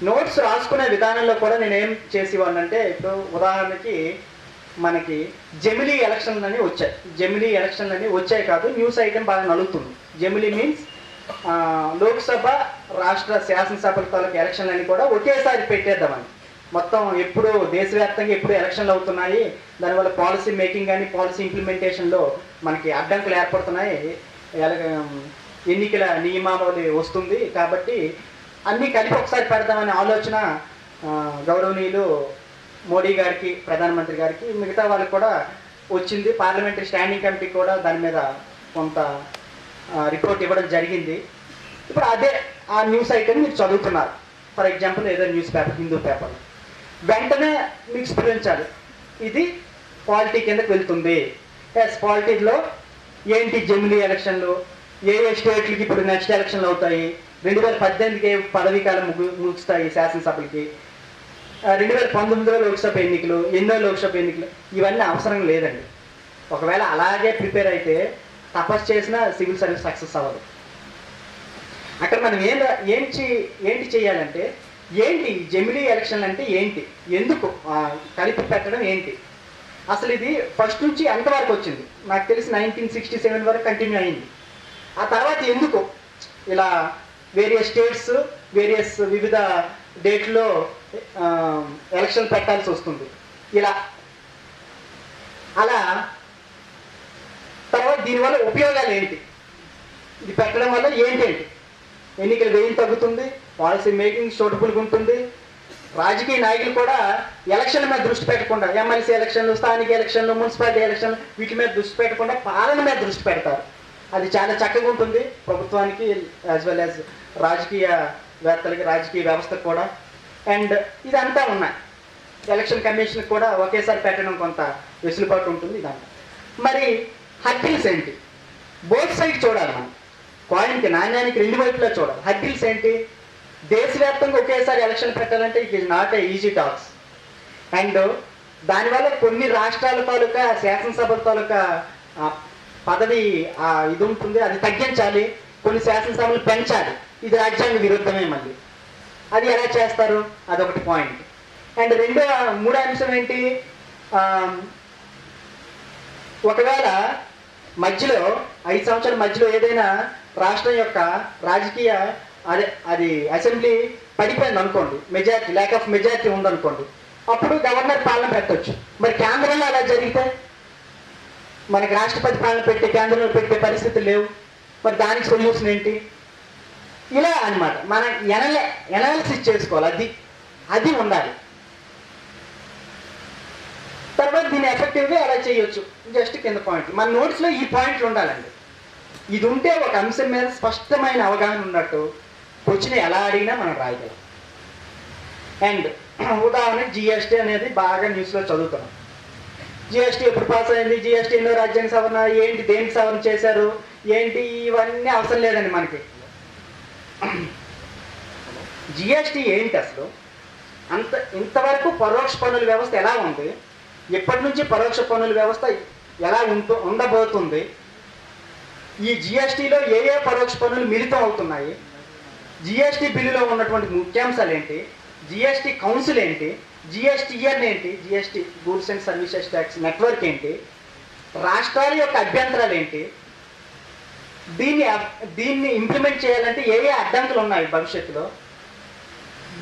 Notes రాసుకునే విధానంలో కూడా నేను ఏం చేసేవాడినంటే, ఇప్పుడు ఉదాహరణకి మనకి జమిలీ ఎలక్షన్లని వచ్చాయి. జమిలీ ఎలక్షన్లని వచ్చాయి కాదు, న్యూస్ ఐటెం బాగా నలుగుతుంది. జమిలీ మీన్స్ లోక్సభ రాష్ట్ర శాసనసభల తాలూకు ఎలక్షన్లని కూడా ఒకేసారి పెట్టేద్దామని. మొత్తం ఎప్పుడు దేశవ్యాప్తంగా ఎప్పుడు ఎలక్షన్లు అవుతున్నాయి, దానివల్ల పాలసీ మేకింగ్ కానీ పాలసీ ఇంప్లిమెంటేషన్లో మనకి అడ్డంకులు ఏర్పడుతున్నాయి, ఎన్నికల నియమావళి వస్తుంది, కాబట్టి అన్నీ కలిపి ఒకసారి పెడదామనే ఆలోచన గౌరవనీయులు మోడీ గారికి, ప్రధానమంత్రి గారికి, మిగతా వాళ్ళకి కూడా వచ్చింది. పార్లమెంటరీ స్టాండింగ్ కమిటీ కూడా దాని మీద కొంత రిపోర్ట్ ఇవ్వడం జరిగింది. ఇప్పుడు అదే ఆ న్యూస్ ఐటమ్ మీరు చదువుతున్నారు. ఫర్ ఎగ్జాంపుల్ ఏదో న్యూస్ పేపర్, హిందూ పేపర్, వెంటనే మీకు స్ఫురించాలి ఇది పాలిటీ కిందకు వెళ్తుంది. ఎస్, పాలిటీలో ఏంటి జమిలీ ఎలక్షన్లు, ఏ ఏ స్టేట్లకి ఇప్పుడు నెక్స్ట్ ఎలక్షన్లు అవుతాయి, 2018కి పదవీ కాలం ముగుస్తాయి శాసనసభలకి, 2019లో లోక్సభ ఎన్నికలు, ఎన్నో లోక్సభ ఎన్నికలు, ఇవన్నీ అవసరం లేదండి. ఒకవేళ అలాగే ప్రిపేర్ అయితే తపస్సు చేసినా సివిల్ సర్వీస్ సక్సెస్ అవ్వదు. అక్కడ మనం ఏంటి చేయాలంటే, ఏంటి జమిలీ ఎలక్షన్లు అంటే ఏంటి, ఎందుకు కలిపి పెట్టడం ఏంటి, అసలు ఇది ఫస్ట్ నుంచి ఎంతవరకు వచ్చింది, నాకు తెలిసి 1967 వరకు కంటిన్యూ అయింది. ఆ తర్వాత ఎందుకు ఇలా వేరియస్ స్టేట్స్ వేరియస్ వివిధ డేట్లో ఎలక్షన్ పెట్టాల్సి వస్తుంది ఇలా. అలా తర్వాత దీనివల్ల ఉపయోగాలు ఏంటి, ఇది పెట్టడం వల్ల ఏంటేంటి, ఎన్నికల వ్యయం తగ్గుతుంది, పాలసీ మేకింగ్ సూటబుల్గా ఉంటుంది, రాజకీయ నాయకులు కూడా ఎలక్షన్ల మీద దృష్టి పెట్టకుండా, ఎమ్మెల్సీ ఎలక్షన్లు, స్థానిక ఎలక్షన్లు, మున్సిపాలిటీ ఎలక్షన్లు, వీటి మీద దృష్టి పెట్టకుండా పాలన మీద దృష్టి పెడతారు. అది చాలా చక్కగా ఉంటుంది ప్రభుత్వానికి, యాజ్ వెల్ యాజ్ రాజకీయవేత్తలకి, రాజకీయ వ్యవస్థకు కూడా. అండ్ ఇదంతా ఉన్నాయి. ఎలక్షన్ కమిషన్ కూడా ఒకేసారి పెట్టడం కొంత వెసులుబాటు ఉంటుంది ఇదంతా. మరి హర్డిల్స్ ఏంటి, బోత్ సైడ్ చూడాలి మనం, కాయిన్కి, నాణ్యానికి రెండు వైపులా చూడాలి. హర్డిల్స్ ఏంటి, దేశవ్యాప్తంగా ఒకేసారి ఎలక్షన్ పెట్టాలంటే it is not a easy task. And దానివల్ల కొన్ని రాష్ట్రాల తాలూకా శాసనసభల తాలూకా పదవి ఇది ఉంటుంది, అది తగ్గించాలి, కొన్ని శాసనసభలు పెంచాలి, ఇది రాజ్యాంగ విరుద్ధమే. మళ్ళీ అది ఎలా చేస్తారు, అదొకటి పాయింట్. అండ్ మూడో అంశం ఏంటి, ఒకవేళ మధ్యలో 5 సంవత్సరాల మధ్యలో ఏదైనా రాష్ట్రం యొక్క రాజకీయ అది అసెంబ్లీ పడిపోయింది అనుకోండి, మెజారిటీ, ల్యాక్ ఆఫ్ మెజారిటీ ఉందనుకోండి, అప్పుడు గవర్నర్ పాలన పెట్టవచ్చు. మరి కేంద్రంలో అలా జరిగితే మనకి రాష్ట్రపతి పాలన పెట్టి కేంద్రంలో పెట్టే పరిస్థితులు లేవు, మరి దానికి సొల్యూషన్ ఏంటి, ఇలా అన్నమాట. మనం ఎనాలిసిస్ చేసుకోవాలి, అది ఉండాలి. తర్వాత దీన్ని ఎఫెక్టివ్గా ఎలా చేయొచ్చు, జస్ట్ కింద పాయింట్లు మన నోట్స్లో ఈ పాయింట్లు ఉండాలండి. ఇది ఉంటే ఒక అంశం మీద స్పష్టమైన అవగాహన ఉన్నట్టు క్వశ్చన్ ఎలా అడిగినా మనం రాయగలం. అండ్ ఉదాహరణకి జిఎస్టీ అనేది బాగా న్యూస్లో చదువుతున్నాం. జిఎస్టీ ఎప్పుడు పాస్ అయింది, జిఎస్టీ ఎన్నో రాజ్యాంగ సవరణ, ఏంటి, దేనికి సవరణ చేశారు, ఏంటి, ఇవన్నీ అవసరం లేదండి మనకి. జిఎస్టీ ఏంటి అసలు, ఇంతవరకు పరోక్ష పన్నుల వ్యవస్థ ఎలా ఉంది, ఎప్పటి నుంచి పరోక్ష పన్నుల వ్యవస్థ ఎలా ఉండబోతుంది, ఈ జిఎస్టీలో ఏ ఏ పరోక్ష పన్నులు మిళితం అవుతున్నాయి, జిఎస్టీ బిల్లులో ఉన్నటువంటి ముఖ్యాంశాలు ఏంటి, జిఎస్టీ కౌన్సిల్ ఏంటి, జిఎస్టీఎన్ ఏంటి, GST goods and services tax network ఏంటి, రాష్ట్రాల యొక్క అభ్యంతరాలు ఏంటి, దీన్ని ఇంప్లిమెంట్ చేయాలంటే ఏ ఏ అడ్డంకులు ఉన్నాయి భవిష్యత్తులో,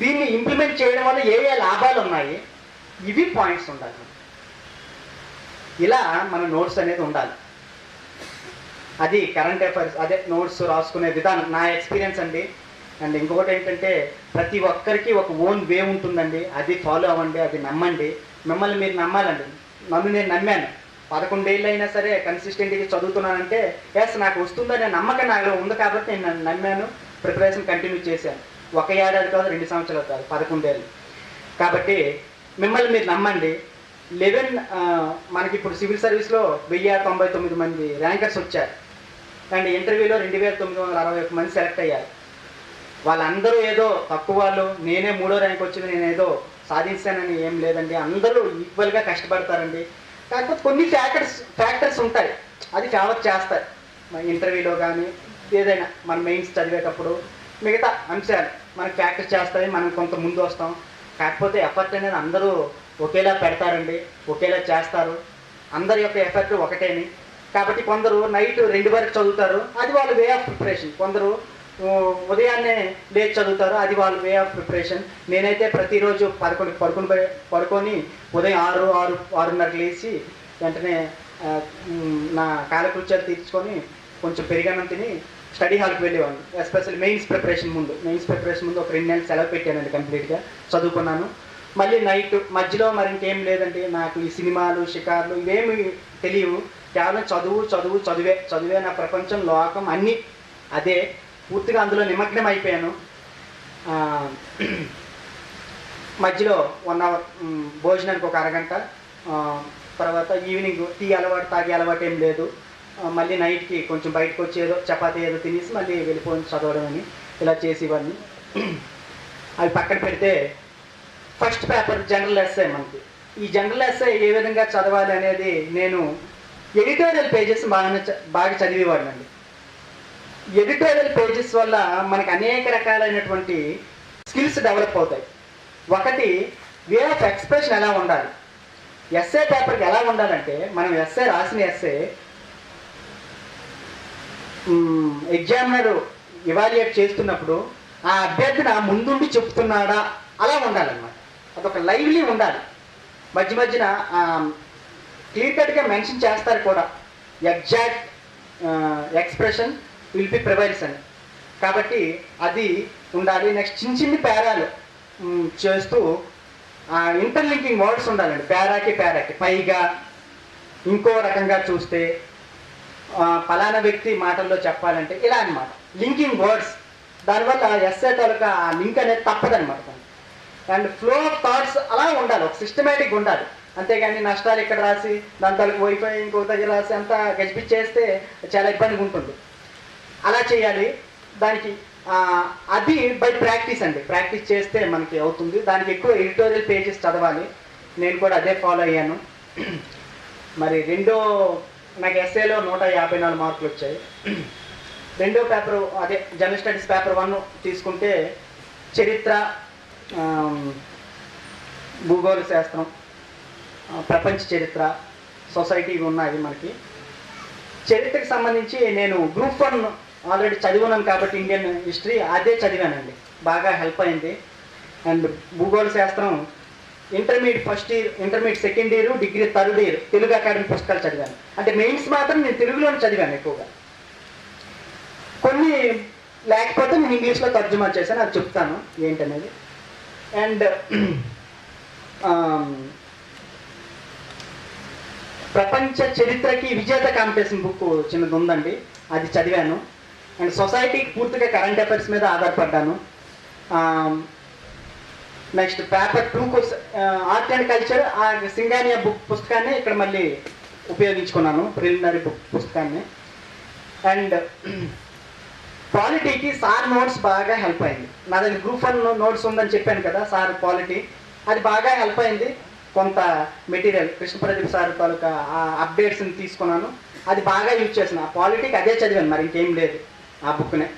దీన్ని ఇంప్లిమెంట్ చేయడం వల్ల ఏ ఏ లాభాలు ఉన్నాయి, ఇవి పాయింట్స్ ఉండాలి. ఇలా మన నోట్స్ అనేది ఉండాలి. అది కరెంట్ అఫైర్స్, అదే నోట్స్ రాసుకునే విధానం నా ఎక్స్పీరియన్స్ అండి. అండ్ ఇంకొకటి ఏంటంటే, ప్రతి ఒక్కరికి ఒక ఓన్ వే ఉంటుందండి, అది ఫాలో అవ్వండి, అది నమ్మండి. మిమ్మల్ని మీరు నమ్మాలండి. నన్ను నేను నమ్మాను, 11 ఏళ్ళు అయినా సరే కన్సిస్టెంట్గా చదువుతున్నానంటే ఎస్ నాకు వస్తుందనే నమ్మకం నాకు ఉంది, కాబట్టి నేను నమ్మాను, ప్రిపరేషన్ కంటిన్యూ చేశాను. 1 ఏడాది కాదు, 2 సంవత్సరాలు కాదు, 11 ఏళ్ళు. కాబట్టి మిమ్మల్ని మీరు నమ్మండి. మనకి ఇప్పుడు సివిల్ సర్వీస్లో 1099 మంది ర్యాంకర్స్ వచ్చారు. అండ్ ఇంటర్వ్యూలో 2961 మంది సెలెక్ట్ అయ్యారు. వాళ్ళందరూ ఏదో తక్కువ వాళ్ళు, నేనే 3వ ర్యాంక్ వచ్చింది, నేను ఏదో సాధించానని ఏం లేదండి. అందరూ ఈక్వల్గా కష్టపడతారండి. కాకపోతే కొన్ని ఫ్యాక్టర్స్ ఉంటాయి, అది ఫేవర్ చేస్తాయి. మన ఇంటర్వ్యూలో కానీ ఏదైనా మన మెయిన్స్ చదివేటప్పుడు మిగతా అంశాలు మనకి ఫ్యాక్టరీ చేస్తాయి, మనం కొంత ముందు వస్తాం. కాకపోతే ఎఫర్ట్ అనేది అందరూ ఒకేలా పెడతారండి, ఒకేలా చేస్తారు, అందరి యొక్క ఎఫర్ట్ ఒకటేని. కాబట్టి కొందరు నైట్ 2 వరకు చదువుతారు, అది వాళ్ళ వే ఆఫ్ ప్రిపరేషన్. కొందరు ఉదయాన్నే లేచి చదువుతారు, అది వాళ్ళ వే ఆఫ్ ప్రిపరేషన్. నేనైతే ప్రతిరోజు 11 పడుకొని ఉదయం 6:30 లేచి వెంటనే నా కాలకృత్యాలు తీర్చుకొని కొంచెం పెరిగన్నం తిని స్టడీ హాల్కి వెళ్ళేవాడిని. ఎస్పెషల్లీ మెయిన్స్ ప్రిపరేషన్ ముందు ఒక 2 నెలలు సెలవు పెట్టానండి, కంప్లీట్గా చదువుకున్నాను. మళ్ళీ నైట్ మధ్యలో మరి ఇంకేం లేదండి, నాకు ఈ సినిమాలు షికార్లు ఇవేమి తెలియవు. కేవలం చదువే నా ప్రపంచం, లోకం అన్నీ అదే. పూర్తిగా అందులో నిమగ్నం అయిపోయాను. మధ్యలో 1 అవర్ భోజనానికి ఒక అరగంట, తర్వాత ఈవినింగ్ టీ తాగే అలవాటు ఏం లేదు. మళ్ళీ నైట్కి కొంచెం బయటకు వచ్చి ఏదో చపాతీ ఏదో తినేసి మళ్ళీ వెళ్ళిపోయి చదవడం అని ఇలా చేసేవాడిని. అవి పక్కన పెడితే ఫస్ట్ పేపర్ జనరల్ ఎస్సే. మనకి ఈ జనరల్ ఎస్సే ఏ విధంగా చదవాలి అనేది నేను ఎడిటోరియల్ పేజెస్ బాగా చదివేవాడినండి. ఎడిటోరియల్ పేజెస్ వల్ల మనకు అనేక రకాలైనటువంటి స్కిల్స్ డెవలప్ అవుతాయి. ఒకటి, వే ఆఫ్ ఎక్స్ప్రెషన్ ఎలా ఉండాలి. ఎస్సే పేపర్కి ఎలా ఉండాలంటే, మనం ఎస్సే రాసిన ఎస్సే ఎగ్జామినర్ ఇవాల్యుయేట్ చేస్తున్నప్పుడు ఆ అభ్యర్థి నా ముందుండి చెప్తున్నాడా అలా ఉండాలన్నమాట. అదొక లైవ్లీ ఉండాలి. మధ్యన క్లియర్ కట్గా మెన్షన్ చేస్తారు కూడా, exact expression will be prevails అని. కాబట్టి అది ఉండాలి. నెక్స్ట్ చిన్ని పేరాలు చేస్తూ ఇంటర్లింకింగ్ వర్డ్స్ ఉండాలండి. పేరాకి పైగా ఇంకో రకంగా చూస్తే ఫలానా వ్యక్తి మాటల్లో చెప్పాలంటే ఇలా అనమాట, లింకింగ్ వర్డ్స్. దానివల్ల ఎస్సే తాలూకా ఆ లింక్ అనేది తప్పదనమాట. అండ్ ఫ్లో ఆఫ్ థాట్స్ అలా ఉండాలి, ఒక సిస్టమేటిక్ ఉండాలి. అంతేగాని నష్టాలు ఇక్కడ రాసి దాని తాలూకు వైఫై ఇంకో దగ్గర రాసి అంతా గజిపిచ్చేస్తే చాలా ఇబ్బందిగా ఉంటుంది. అలా చేయాలి. దానికి అది బై ప్రాక్టీస్ అండి, ప్రాక్టీస్ చేస్తే మనకి అవుతుంది. దానికి ఎక్కువ ఎడిటోరియల్ పేజెస్ చదవాలి. నేను కూడా అదే ఫాలో అయ్యాను. మరి నాకు ఎస్ఏలో 154 మార్కులు వచ్చాయి. రెండో పేపరు అదే జనరల్ స్టడీస్ పేపర్ 1 తీసుకుంటే చరిత్ర, భూగోళ శాస్త్రం, ప్రపంచ చరిత్ర, సొసైటీ ఉన్నాయి మనకి. చరిత్రకు సంబంధించి నేను గ్రూప్ 1 ఆల్రెడీ చదివాను కాబట్టి ఇండియన్ హిస్టరీ అదే చదివానండి, బాగా హెల్ప్ అయింది. అండ్ భూగోళ శాస్త్రం intermediate first year, intermediate second year, degree third year Telugu academy పుస్తకాలు చదివాను. అంటే మెయిన్స్ మాత్రం నేను తెలుగులోనే చదివాను ఎక్కువగా. కొన్ని లేకపోతే నేను ఇంగ్లీష్లో తర్జుమా చేశాను, అది చెప్తాను ఏంటనేది. అండ్ ప్రపంచ చరిత్రకి విజేత కాంపిటీషన్ బుక్ చిన్నది ఉందండి, అది చదివాను. అండ్ సొసైటీకి పూర్తిగా కరెంట్ అఫైర్స్ మీద ఆధారపడ్డాను. Next paper 2 art and culture, ఆ సింగానియా బుక్ పుస్తకాన్ని ఇక్కడ మళ్ళీ ఉపయోగించుకున్నాను, ప్రిలిమినరీ బుక్ పుస్తకాన్ని. అండ్ పాలిటీకి సార్ నోట్స్ బాగా హెల్ప్ అయింది. నా దగ్గర గ్రూప్ 1 నోట్స్ ఉందని చెప్పాను కదా, సార్ పాలిటీ, అది బాగా హెల్ప్ అయింది. కొంత మెటీరియల్ కృష్ణప్రదీప్ సార్ తాలూకా అప్డేట్స్ని తీసుకున్నాను, అది బాగా యూజ్ చేసిన. ఆ పాలిటీకి అదే చదివాను, మరి ఇంకేం లేదు ఆ బుక్నే.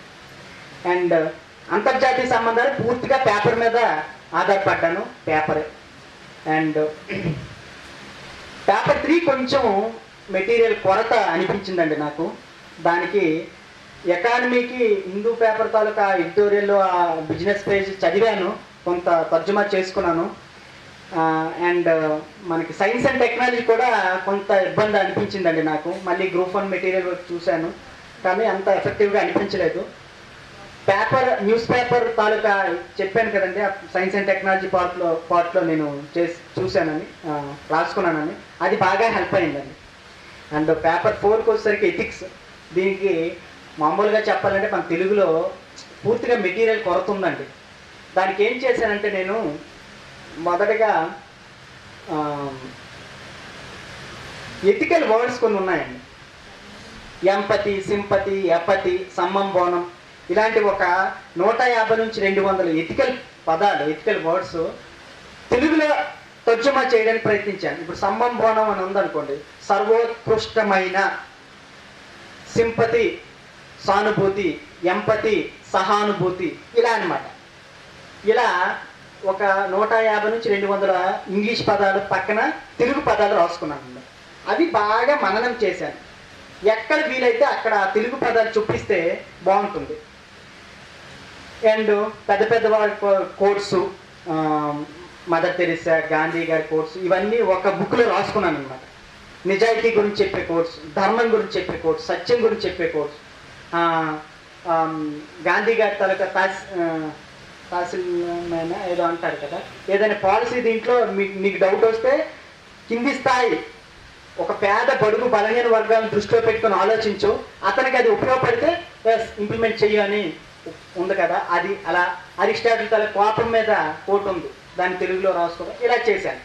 అండ్ అంతర్జాతీయ సంబంధాలు పూర్తిగా పేపర్ మీద ఆధారపడ్డాను, పేపరే. అండ్ పేపర్ 3 కొంచెం మెటీరియల్ కొరత అనిపించిందండి నాకు. దానికి ఎకానమీకి హిందూ పేపర్ తాలూకా ఎడిటోరియల్లో ఆ బిజినెస్ పేజ్ చదివాను, కొంత తర్జుమా చేసుకున్నాను. అండ్ మనకి సైన్స్ అండ్ టెక్నాలజీ కూడా కొంత ఇబ్బంది అనిపించిందండి నాకు. మళ్ళీ గ్రూప్ 1 మెటీరియల్ చూశాను, కానీ అంత ఎఫెక్టివ్గా అనిపించలేదు. న్యూస్ పేపర్ తాలూకా చెప్పాను కదండి, సైన్స్ అండ్ టెక్నాలజీ పార్ట్లో నేను చూశానని, రాసుకున్నానని, అది బాగా హెల్ప్ అయిందండి. అండ్ పేపర్ 4కి వచ్చేసరికి ఎథిక్స్. దీనికి మామూలుగా చెప్పాలంటే మన తెలుగులో పూర్తిగా మెటీరియల్ కొరత ఉందండి. దానికి ఏం చేశానంటే, నేను మొదటగా ఎథికల్ వర్డ్స్ కొన్ని ఉన్నాయండి. ఎంపతి, సింపతి, ఎపతి, సమ్మం బోనం, ఇలాంటి ఒక 150 నుంచి 200 ఎథికల్ పదాలు, ఎథికల్ వర్డ్స్ తెలుగులో తర్జుమా చేయడానికి ప్రయత్నించాను. ఇప్పుడు సమ్మం బోనం అని ఉందనుకోండి, సర్వోత్కృష్టమైన, సింపతి సానుభూతి, ఎంపతి సహానుభూతి, ఇలా అనమాట. ఇలా ఒక 150 నుంచి 200 ఇంగ్లీష్ పదాలు పక్కన తెలుగు పదాలు రాసుకున్నాను. అవి బాగా మననం చేశాను. ఎక్కడ వీలైతే అక్కడ తెలుగు పదాలు చూపిస్తే బాగుంటుంది. అండ్ పెద్ద పెద్ద వారి కోర్సు, మదర్ తెరిసా, గాంధీ గారి కోర్సు, ఇవన్నీ ఒక బుక్లో రాసుకున్నాను అనమాట. నిజాయితీ గురించి చెప్పే కోర్సు, ధర్మం గురించి చెప్పే కోర్సు, సత్యం గురించి చెప్పే కోర్సు, గాంధీ గారి తాలూకా తహసీల్మైనా ఏదో అంటారు కదా, ఏదైనా పాలసీ దీంట్లో మీకు డౌట్ వస్తే కింది స్థాయి ఒక పేద బడుగు బలహీన వర్గాలను దృష్టిలో పెట్టుకొని ఆలోచించు, అతనికి అది ఉపయోగపడితే ఇంప్లిమెంట్ చెయ్యి అని ఉంది కదా. అది అలా అరిస్టాటిల్ తల కోపం మీద కోట్ ఉంది, దాన్ని తెలుగులో రాసుకోవడం ఇలా చేశాను.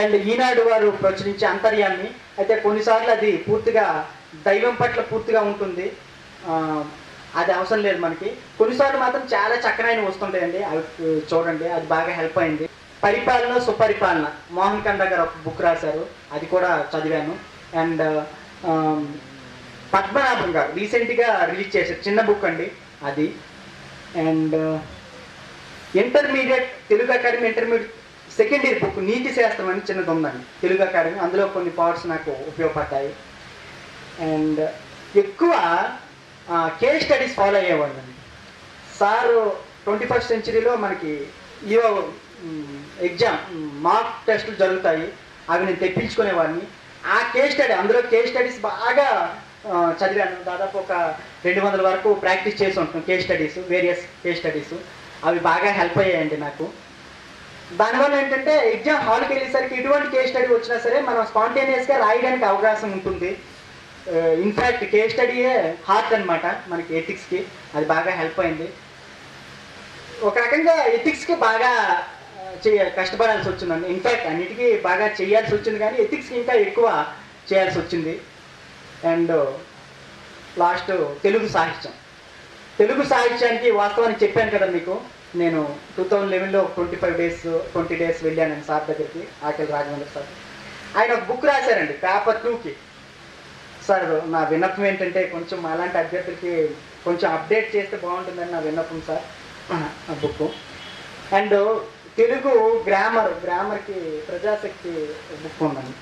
అండ్ ఈనాడు వారు ప్రచురించే అంతర్యాన్ని అయితే కొన్నిసార్లు అది పూర్తిగా దైవం పట్ల పూర్తిగా ఉంటుంది, అది అవసరం లేదు మనకి. కొన్నిసార్లు మాత్రం చాలా చక్కనైన వస్తుంటాయండి, అవి చూడండి, అది బాగా హెల్ప్ అయింది. పరిపాలన సుపరిపాలన, మోహన్ కండా గారు ఒక బుక్ రాశారు, అది కూడా చదివాను. అండ్ పద్మనాభం గారు రీసెంట్గా రిలీజ్ చేశారు, చిన్న బుక్ అండి అది. And intermediate Telugu academy intermediate second year book నీతి శాస్త్రం అని చిన్నది ఉందండి తెలుగు అకాడమీ, అందులో కొన్ని పార్ట్స్ నాకు ఉపయోగపడ్డాయి. అండ్ ఎక్కువ కేస్ స్టడీస్ ఫాలో అయ్యేవాళ్ళండి. సారు 21st సెంచరీలో మనకి ఈవో ఎగ్జామ్ మార్క్ టెస్టులు జరుగుతాయి, అవి నేను తెప్పించుకునేవాడిని. ఆ కేస్ స్టడీ, అందులో కేస్ స్టడీస్ బాగా చదివాను. దాదాపు ఒక 200 వరకు ప్రాక్టీస్ చేసి ఉంటున్నాను case studies, various case studies. అవి బాగా హెల్ప్ అయ్యాయండి నాకు. దానివల్ల ఏంటంటే ఎగ్జామ్ హాల్కి వెళ్ళేసరికి ఎటువంటి కేస్ స్టడీ వచ్చినా సరే మనం స్పాంటేనియస్గా రాయడానికి అవకాశం ఉంటుంది. ఇన్ఫ్యాక్ట్ కేస్ స్టడీయే హార్ట్ అనమాట మనకి ఎథిక్స్కి, అది బాగా హెల్ప్ అయింది. ఒక రకంగా ఎథిక్స్కి బాగా కష్టపడాల్సి వచ్చిందండి. ఇన్ఫ్యాక్ట్ అన్నిటికీ బాగా చేయాల్సి వచ్చింది, కానీ ఎథిక్స్కి ఇంకా ఎక్కువ చేయాల్సి వచ్చింది. అండ్ లాస్ట్ తెలుగు సాహిత్యం. తెలుగు సాహిత్యానికి వాస్తవానికి చెప్పాను కదా మీకు, నేను 2011లో 20 డేస్ వెళ్ళాను సార్ దగ్గరికి, ఆకలి రాఘవేంద్ర సార్. ఆయన ఒక బుక్ రాశారండి పేపర్ 2కి. సార్ నా విన్నపం ఏంటంటే కొంచెం అలాంటి అభ్యర్థులకి కొంచెం అప్డేట్ చేస్తే బాగుంటుందని నా విన్నపం సార్ ఆ book. And Telugu గ్రామర్కి Prajasakti book ఉందండి,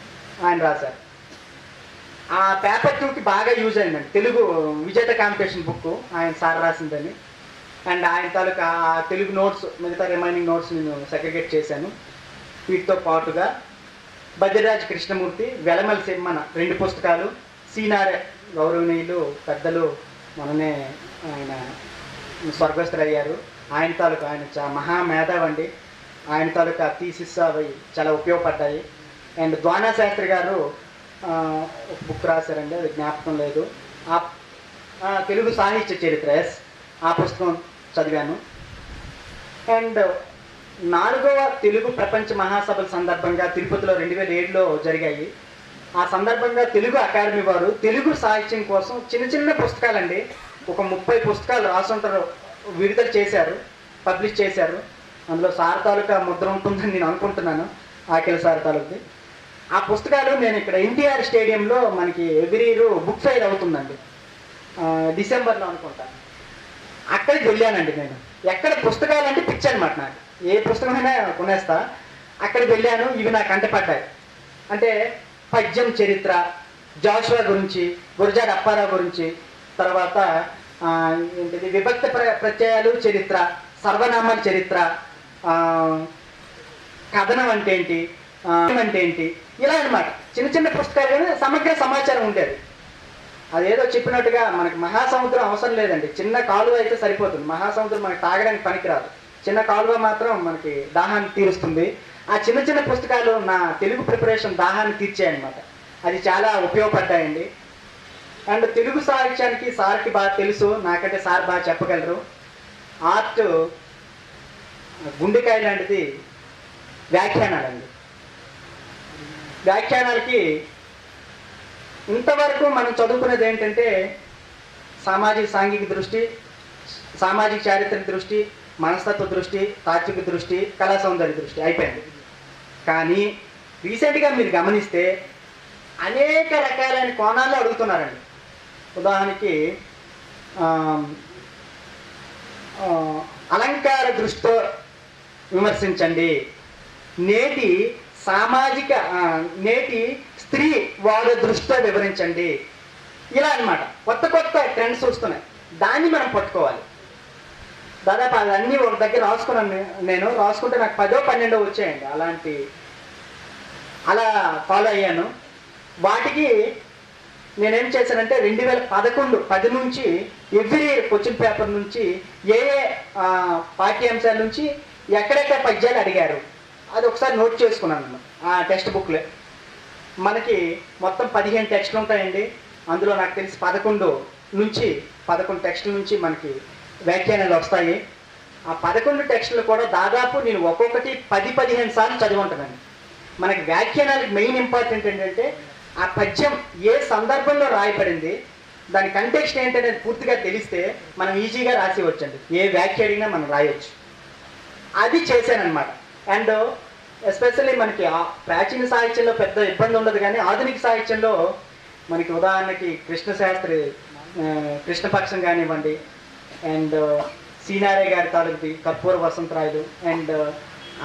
ఆయన రాశారు. ఆ పేపర్ 2కి బాగా యూజ్ అయిందండి, తెలుగు విజేత కాంపిటీషన్ బుక్ ఆయన సార్ రాసిందని. అండ్ ఆయన తాలూకా తెలుగు నోట్స్, మిగతా రిమైనింగ్ నోట్స్ నేను సెగ్రిగేట్ చేశాను. వీటితో పాటుగా బద్రిరాజు కృష్ణమూర్తి, వెలమల సిమ్మన 2 పుస్తకాలు, సీనారే గౌరవనీయులు పెద్దలు మొన్ననే ఆయన స్వర్గస్థులయ్యారు, ఆయన తాలూకా ఆయన మహామేధావండి, ఆయన తాలూకా థీసిస్ అవి చాలా ఉపయోగపడ్డాయి. అండ్ ద్వానా శాస్త్రి గారు ఒక బుక్ రాశారండి, అది జ్ఞాపకం లేదు, తెలుగు సాహిత్య చరిత్ర, ఆ పుస్తకం చదివాను. అండ్ 4వ తెలుగు ప్రపంచ మహాసభల సందర్భంగా తిరుపతిలో 2007లో జరిగాయి. ఆ సందర్భంగా తెలుగు అకాడమీ వారు తెలుగు సాహిత్యం కోసం చిన్న చిన్న పుస్తకాలండి, ఒక 30 పుస్తకాలు రాసుంటారు, విడుదల చేశారు, పబ్లిష్ చేశారు. అందులో సార్ తాలూకా ముద్ర ఉంటుందని నేను అనుకుంటున్నాను, ఆఖిల సార్ తాలూకి. ఆ పుస్తకాలు నేను ఇక్కడ ఎన్టీఆర్ స్టేడియంలో మనకి ఎవ్రీ ఇయర్ బుక్ ఫెయిర్ అవుతుందండి, డిసెంబర్లో అనుకుంటాను. అక్కడికి వెళ్ళానండి నేను. ఎక్కడ పుస్తకాలు అంటే పిచ్చి అనమాట నాకు, ఏ పుస్తకమైనా కొనేస్తా. అక్కడికి వెళ్ళాను, ఇవి నాకు అంటపడ్డాయి. అంటే పద్యం చరిత్ర, జాషువా గురించి, గురజాడ అప్పారావు గురించి, తర్వాత ఏంటిది విభక్త ప్రత్యయాలు చరిత్ర, సర్వనామాల చరిత్ర, కథనం అంటే ఏంటి, అంటే ఏంటి, ఇలా అనమాట. చిన్న చిన్న పుస్తకాలు కానీ సమగ్ర సమాచారం ఉండేది. అదేదో చెప్పినట్టుగా మనకి మహాసముద్రం అవసరం లేదండి, చిన్న కాలువ అయితే సరిపోతుంది. మహాసముద్రం మనకి తాగడానికి పనికిరాదు, చిన్న కాలువ మాత్రం మనకి దాహాన్ని తీరుస్తుంది. ఆ చిన్న చిన్న పుస్తకాలు నా తెలుగు ప్రిపరేషన్ దాహాన్ని తీర్చాయన్నమాట, అది చాలా ఉపయోగపడ్డాయండి. అండ్ తెలుగు సాహిత్యానికి సార్కి బాగా తెలుసు, నాకంటే సార్ బాగా చెప్పగలరు. ఆర్ట్ గుండెకాయ లాంటిది వ్యాఖ్యానాలండి. వ్యాఖ్యానాలకి ఇంతవరకు మనం చదువుకునేది ఏంటంటే సామాజిక సాంఘిక దృష్టి, సామాజిక చారిత్రక దృష్టి, మనస్తత్వ దృష్టి, తాత్విక దృష్టి, కళా సౌందర్య దృష్టి అయిపోయింది. కానీ రీసెంట్గా మీరు గమనిస్తే అనేక రకాలైన కోణాల్లో అడుగుతున్నారండి. ఉదాహరణకి అలంకార దృష్టితో విమర్శించండి, నేటి సామాజిక నేటి స్త్రీ వాద దృష్ట్యా వివరించండి. ఇలా అన్నమాట. కొత్త కొత్త ట్రెండ్స్ వస్తున్నాయి, దాన్ని మనం పట్టుకోవాలి. దాదాపు అవన్నీ ఒక దగ్గర రాసుకున్నాను. నేను రాసుకుంటే నాకు 10వ 12వ వచ్చాయండి. అలా ఫాలో అయ్యాను. వాటికి నేనేం చేశానంటే 2010 నుంచి ఎవ్రీ క్వశ్చన్ పేపర్ నుంచి ఏ పాఠ్యాంశాల నుంచి ఎక్కడెక్కడ పద్యాలు అడిగారు అది ఒకసారి నోట్ చేసుకున్నాను ఆ టెక్స్ట్ బుక్లో. మనకి మొత్తం 15 టెక్స్టులు ఉంటాయండి. అందులో నాకు తెలిసి 11 టెక్స్టుల నుంచి మనకి వ్యాఖ్యానాలు వస్తాయి. ఆ 11 టెక్స్టులు కూడా దాదాపు నేను ఒక్కొక్కటి 10-15 సార్లు చదివి ఉంటానండి. మనకి వ్యాఖ్యానాలకు మెయిన్ ఇంపార్టెంట్ ఏంటంటే ఆ పద్యం ఏ సందర్భంలో రాయబడింది, దాని కంటెక్స్ట్ ఏంటనేది పూర్తిగా తెలిస్తే మనం ఈజీగా రాసివచ్చండి. ఏ వ్యాఖ్య అడిగినా మనం రాయొచ్చు. అది చేశానన్నమాట. అండ్ ఎస్పెషల్లీ మనకి ప్రాచీన సాహిత్యంలో పెద్ద ఇబ్బంది ఉండదు, కానీ ఆధునిక సాహిత్యంలో మనకి ఉదాహరణకి కృష్ణశాస్త్రి కృష్ణపక్షం కానివ్వండి, అండ్ సీనారే గారి తాలూకు కర్పూర వసంతరాయలు, అండ్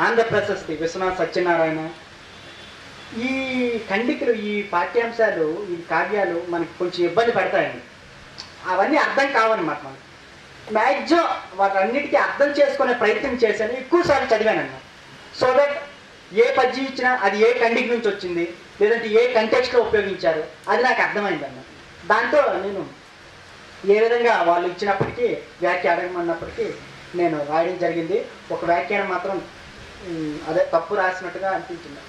ఆంధ్ర ప్రశస్తి విశ్వనాథ్ సత్యనారాయణ, ఈ ఖండికలు, ఈ పాఠ్యాంశాలు, ఈ కావ్యాలు మనకి కొంచెం ఇబ్బంది పెడతాయండి. అవన్నీ అర్థం కావన్నమాట. మనకి మ్యాక్సిమం వాటన్నిటికీ అర్థం చేసుకునే ప్రయత్నం చేశాను, ఎక్కువసార్లు చదివాను అన్నమాట. సో దట్ ఏ పద్యం ఇచ్చినా అది ఏ ఖండిక నుంచి వచ్చింది, లేదంటే ఏ కంటెక్స్ట్లో ఉపయోగించారు అది నాకు అర్థమైంది అన్నమాట. దాంతో నేను ఏ విధంగా వాళ్ళు ఇచ్చినప్పటికీ వ్యాఖ్య అడగమన్నప్పటికీ నేను రాయడం జరిగింది. ఒక వ్యాఖ్యానం మాత్రం అదే తప్పు రాసినట్టుగా అనిపించింది.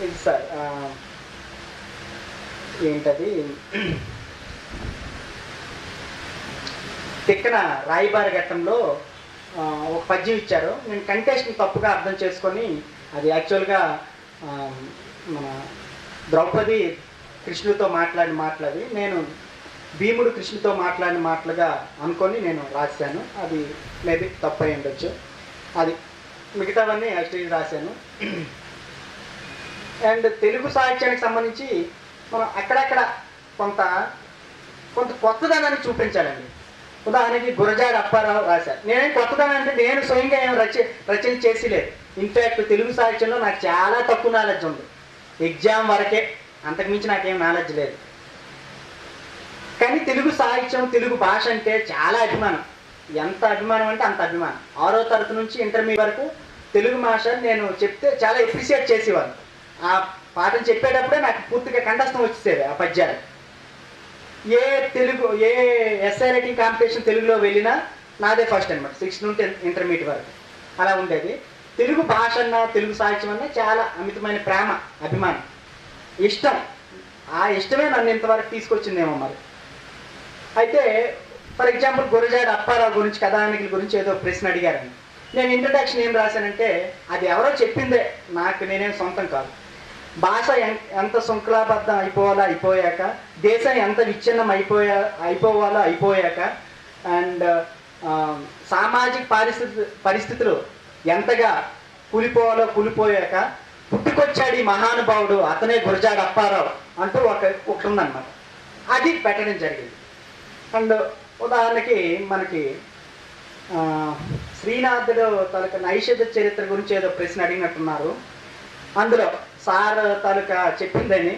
ఇది సార్ ఏంటది, తిక్కన రాయిబారి ఘట్టంలో ఒక పద్యం ఇచ్చారు. నేను కంటెక్స్ట్ని తప్పుగా అర్థం చేసుకొని అది యాక్చువల్గా మన ద్రౌపది కృష్ణుడితో మాట్లాడి నేను భీముడు కృష్ణుడితో మాట్లాడిన మాటలుగా అనుకొని నేను రాశాను. అది మేబీ తప్పు అయి ఉండొచ్చు. అది మిగతావన్నీ యాక్చువల్లీ రాశాను. అండ్ తెలుగు సాహిత్యానికి సంబంధించి మనం అక్కడక్కడ కొంత కొత్తదనాన్ని చూపించాలండి. ఉదాహరణకి గురజాడ అప్పారావు రాశారు. నేనేం కొత్తదనం అంటే నేను స్వయంగా ఏం రచన చేసి లేదు. ఇన్ఫ్యాక్ట్ తెలుగు సాహిత్యంలో నాకు చాలా తక్కువ నాలెడ్జ్ ఉంది. ఎగ్జామ్ వరకే, అంతకుమించి నాకేం నాలెడ్జ్ లేదు. కానీ తెలుగు సాహిత్యం, తెలుగు భాష అంటే చాలా అభిమానం. ఎంత అభిమానం అంటే అంత అభిమానం. 6వ తరగతి నుంచి ఇంటర్మీడియట్ వరకు తెలుగు భాష నేను చెప్తే చాలా ఎప్రిషియేట్ చేసేవారు. ఆ పాఠం చెప్పేటప్పుడే నాకు పూర్తిగా కంఠస్థం వచ్చేసేది ఆ పద్యాలు. ఏ ఎస్ఐ రైటింగ్ కాంపిటీషన్ తెలుగులో వెళ్ళినా నాదే ఫస్ట్ అనమాట. 6th నుండి ఇంటర్మీడియట్ వరకు అలా ఉండేది. తెలుగు భాష అన్నా, తెలుగు సాహిత్యం అన్నా చాలా అమితమైన ప్రేమ, అభిమానం, ఇష్టం. ఆ ఇష్టమే నన్ను ఇంతవరకు తీసుకొచ్చిందేమో మరి. అయితే ఫర్ ఎగ్జాంపుల్ గురజాడ అప్పారావు గురించి, కథానికుల గురించి ఏదో ప్రశ్న అడిగారని నేను ఇంట్రడక్షన్ ఏం రాశానంటే, అది ఎవరో చెప్పిందే, నేనేం సొంతం కాదు. భాష ఎంత శృంఖలాబద్ధం అయిపోయాక, దేశం ఎంత విచ్ఛిన్నం అయిపోవాలో అయిపోయాక, అండ్ సామాజిక పరిస్థితులు ఎంతగా కూలిపోయాక పుట్టుకొచ్చాడు ఈ మహానుభావుడు, అతనే గురజాడ అప్పారావు అంటూ ఒకటి ఉందన్నమాట. అది పెట్టడం జరిగింది. అండ్ ఉదాహరణకి మనకి శ్రీనాథుడు తాలూకా నైషధ చరిత్ర గురించి ఏదో ప్రశ్న అడిగినట్టున్నారు. అందులో సార్ తాలూకా చెప్పిందని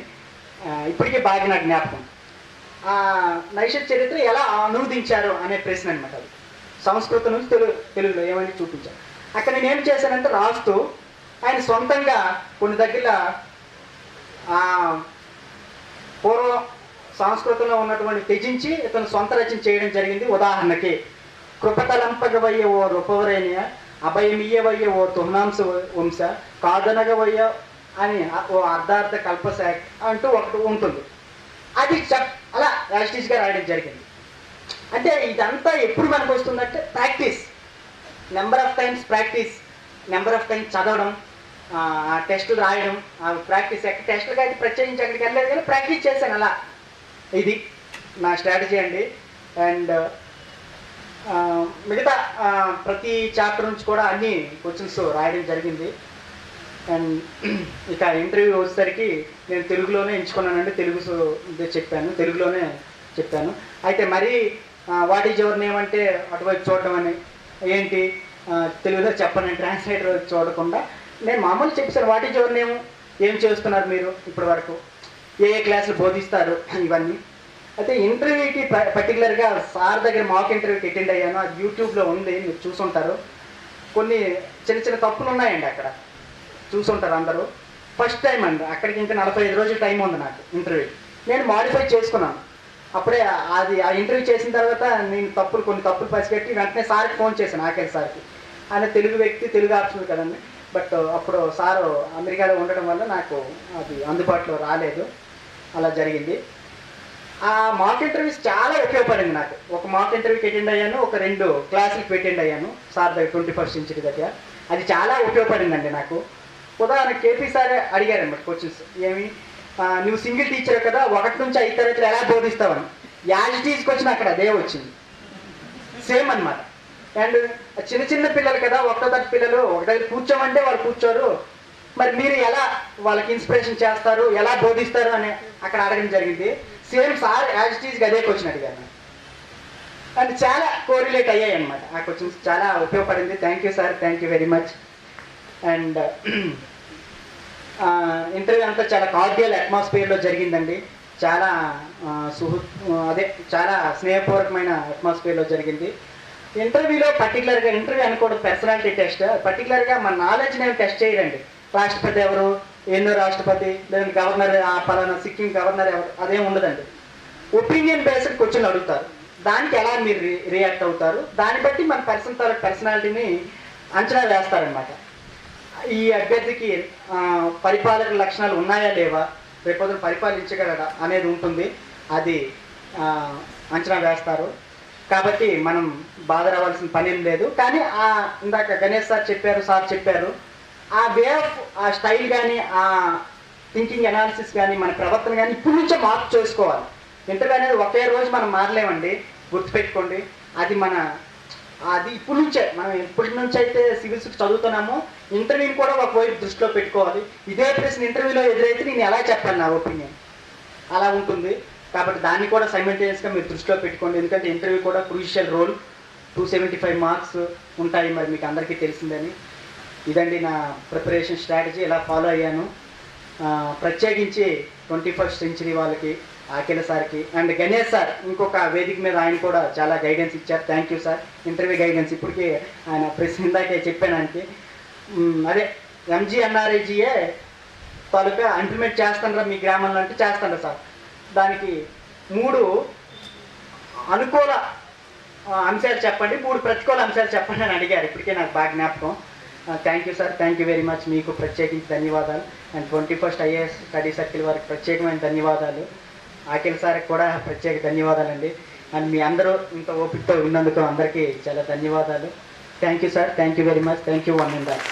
ఇప్పటికీ బాగా నాకు జ్ఞాపకం. నైషధ చరిత్ర ఎలా అనువదించారు అనే ప్రశ్న అనమాట. అది సంస్కృతం నుంచి తెలుగులో ఏమని చూపించారు. అక్కడ నేను ఏం చేశానంటే, రాస్తూ ఆయన సొంతంగా కొన్ని దగ్గర పూర్వం సంస్కృతంలో ఉన్నటువంటి త్యజించి ఇతను సొంత రచన చేయడం జరిగింది. ఉదాహరణకి కృపతలంపగవయ్య ఓ రూపవరేణ్య, అభయమియ్యవయ్య ఓ తుహనాంశ వంశ, కాదనగవయ్య అని ఓ అర్ధార్థ కల్పశాఖ అంటూ ఒకటి ఉంటుంది. అది అలా యాస్టీస్గా రాయడం జరిగింది. అంటే ఇదంతా ఎప్పుడు మనకు వస్తుందంటే ప్రాక్టీస్, నెంబర్ ఆఫ్ టైమ్స్ చదవడం, టెస్టులు రాయడం, ప్రాక్టీస్. టెస్టులకి అయితే ప్రత్యేకించి అక్కడికి వెళ్ళలేదు, కానీ ప్రాక్టీస్ చేశాను. అలా ఇది నా స్ట్రాటజీ అండి. అండ్ మిగతా ప్రతి చాప్టర్ నుంచి కూడా అన్ని క్వశ్చన్స్ రాయడం జరిగింది. అండ్ ఇక ఇంటర్వ్యూ వచ్చేసరికి నేను తెలుగులోనే ఎంచుకున్నానండి. తెలుగులోనే చెప్పాను. అయితే మరీ వాట్ ఈజ్ యువర్ నేమ్ అంటే అటువైపు చూడడం అని, ఏంటి తెలుగులో చెప్పండి ట్రాన్స్లేటర్ చూడకుండా నేను మామూలు చెప్పాను వాట్ ఈజ్ యువర్ నేమ్, ఏం చేస్తున్నారు మీరు ఇప్పటి వరకు, ఏ క్లాసులు బోధిస్తారు ఇవన్నీ. అయితే ఇంటర్వ్యూకి పర్టికులర్గా సార్ దగ్గర మాక్ ఇంటర్వ్యూకి అటెండ్ అయ్యాను, అది యూట్యూబ్లో ఉంది, మీరు చూసుంటారు. కొన్ని చిన్న చిన్న తప్పులు ఉన్నాయండి అక్కడ, చూసుంటారు అందరూ. ఫస్ట్ టైం అండి అక్కడికి, ఇంకా 45 రోజులు టైం ఉంది నాకు ఇంటర్వ్యూ. నేను మాడిఫై చేసుకున్నాను అప్పుడే. అది ఆ ఇంటర్వ్యూ చేసిన తర్వాత నేను కొన్ని తప్పులు పసిగట్టి వెంటనే సార్కి ఫోన్ చేశాను, ఆఖరి సార్కి. ఆయన తెలుగు వ్యక్తి, తెలుగు ఆప్షన్ కదండి. బట్ అప్పుడు సారు అమెరికాలో ఉండడం వల్ల నాకు అది అందుబాటులో రాలేదు, అలా జరిగింది. ఆ మాక్ ఇంటర్వ్యూస్ చాలా ఉపయోగపడింది నాకు. ఒక మాక్ ఇంటర్వ్యూకి అటెండ్ అయ్యాను, ఒక 2 క్లాసులకి అటెండ్ అయ్యాను సార్ దగ్గర 21st సెంచరీ దగ్గర. అది చాలా ఉపయోగపడిందండి నాకు. ఉదాహరణ కేపీ సారే అడిగారన్నమాట క్వశ్చన్స్, ఏమి నువ్వు సింగిల్ టీచర్ కదా 1 నుంచి 5 తరగతులు ఎలా బోధిస్తావని. యాజిటీస్కి వచ్చిన అక్కడ అదే వచ్చింది, సేమ్ అనమాట. అండ్ చిన్న చిన్న పిల్లలు కదా, 1వ తరగతి పిల్లలు ఒక దగ్గర కూర్చోమంటే వాళ్ళు కూర్చోరు, మరి మీరు ఎలా వాళ్ళకి ఇన్స్పిరేషన్ చేస్తారు, ఎలా బోధిస్తారు అని అక్కడ అడగడం జరిగింది. సేమ్ సార్ యాజిటీస్కి అదే క్వశ్చన్ అడిగాను. అండ్ చాలా కోరిలేట్ అయ్యాయి అనమాట ఆ క్వశ్చన్స్, చాలా ఉపయోగపడింది. Thank you sir, thank you very much. And interview అంతా చాలా కార్డియల్ అట్మాస్ఫియర్లో జరిగిందండి. చాలా చాలా స్నేహపూర్వకమైన అట్మాస్ఫియర్లో జరిగింది. ఇంటర్వ్యూలో పర్టికులర్గా ఇంటర్వ్యూ అనుకోవడం పర్సనాలిటీ టెస్ట్, పర్టికులర్గా మన నాలెడ్జ్ నేను టెస్ట్ చేయరండి. రాష్ట్రపతి ఎవరు, ఎన్నో రాష్ట్రపతి, లేదంటే గవర్నర్, పలానా సిక్కిం గవర్నర్ ఎవరు, అదేం ఉండదండి. ఒపీనియన్ బేస్డ్ క్వశ్చన్ అడుగుతారు, దానికి ఎలా మీరు రియాక్ట్ అవుతారు, దాన్ని బట్టి మన పర్సనాలిటీని అంచనా వేస్తారనమాట. ఈ అభ్యర్థికి పరిపాలక లక్షణాలు ఉన్నాయా లేవా, రేపొద్దున పరిపాలించగలరా అనేది ఉంటుంది, అది అంచనా వేస్తారు. కాబట్టి మనం బాధ రావాల్సిన పని ఏం లేదు. కానీ ఇందాక గణేష్ సార్ చెప్పారు, ఆ వే ఆఫ్ ఆ స్టైల్ కానీ, ఆ థింకింగ్ అనాలిసిస్ కానీ, మన ప్రవర్తన కానీ ఇప్పటి నుంచే మార్పు చేసుకోవాలి. ఇంటర్వ్యూ అనేది ఒకే రోజు మనం మారలేమండి, గుర్తుపెట్టుకోండి. అది ఇప్పటి నుంచే, మనం ఎప్పటి నుంచి అయితే సివిల్స్ చదువుతున్నామో ఇంటర్వ్యూని కూడా ఒకవైపు దృష్టిలో పెట్టుకోవాలి. ఇదే ప్రశ్న ఇంటర్వ్యూలో ఎదురైతే నేను ఎలా చెప్పాను నా ఒపీనియన్, అలా ఉంటుంది. కాబట్టి దాన్ని కూడా సైమల్టేనియస్గా మీరు దృష్టిలో పెట్టుకోండి. ఎందుకంటే ఇంటర్వ్యూ కూడా క్రూషియల్ రోల్, 275 మార్క్స్ ఉంటాయి, మరి మీకు అందరికీ తెలిసిందని. ఇదండి నా ప్రిపరేషన్ స్ట్రాటజీ, ఇలా ఫాలో అయ్యాను. ప్రత్యేకించి 21st సెంచరీ వాళ్ళకి, అఖిల సార్కి అండ్ గణేష్ సార్ ఇంకొక వేదిక మీద ఆయన కూడా చాలా గైడెన్స్ ఇచ్చారు. Thank you sir. Interview guidance ఇప్పటికీ ఆయన ప్రశ్న ఇందాకే చెప్పాను ఆయనకి. అదే MGNRIGA తాలూకా ఇంప్లిమెంట్ చేస్తారా మీ గ్రామంలో అంటే చేస్తారా సార్. దానికి 3 అనుకూల అంశాలు చెప్పండి, 3 ప్రతికూల అంశాలు చెప్పండి అని అడిగారు. ఇప్పటికే నాకు బాగా జ్ఞాపకం. Thank you sir, thank you very much. మీకు ప్రత్యేకించి ధన్యవాదాలు. And 21st IAS study circle వారికి ప్రత్యేకమైన ధన్యవాదాలు. అఖిల్ సార్కి కూడా ప్రత్యేక ధన్యవాదాలండి. అండ్ మీ అందరూ ఇంత ఓపికతో ఉన్నందుకు అందరికీ చాలా ధన్యవాదాలు. Thank you sir, thank you very much. Thank you one and all.